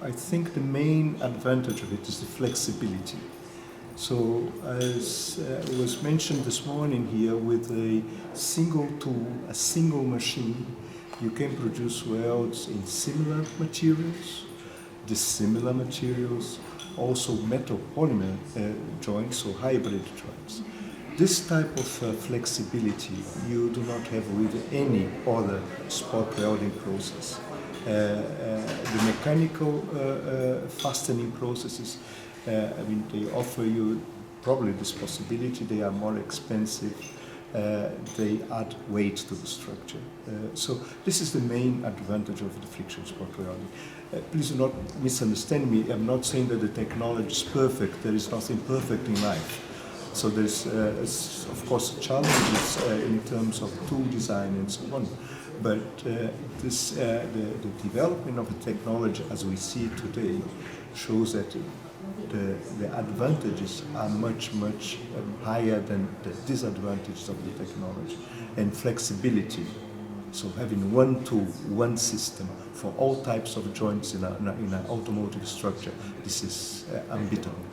I think the main advantage of it is the flexibility. So as was mentioned this morning here, with a single tool, a single machine, you can produce welds in similar materials, dissimilar materials, also metal polymer joints, so hybrid joints. This type of flexibility you do not have with any other spot welding process. The mechanical fastening processes, they offer you probably this possibility. They are more expensive. They add weight to the structure. So this is the main advantage of the friction spot welding. Please do not misunderstand me. I'm not saying that the technology is perfect. There is nothing perfect in life. So there's, of course, challenges in terms of tool design and so on. But the development of the technology as we see it today shows that the advantages are much higher than the disadvantages of the technology. And flexibility, so having one tool, one system for all types of joints in an automotive structure, this is unbeatable.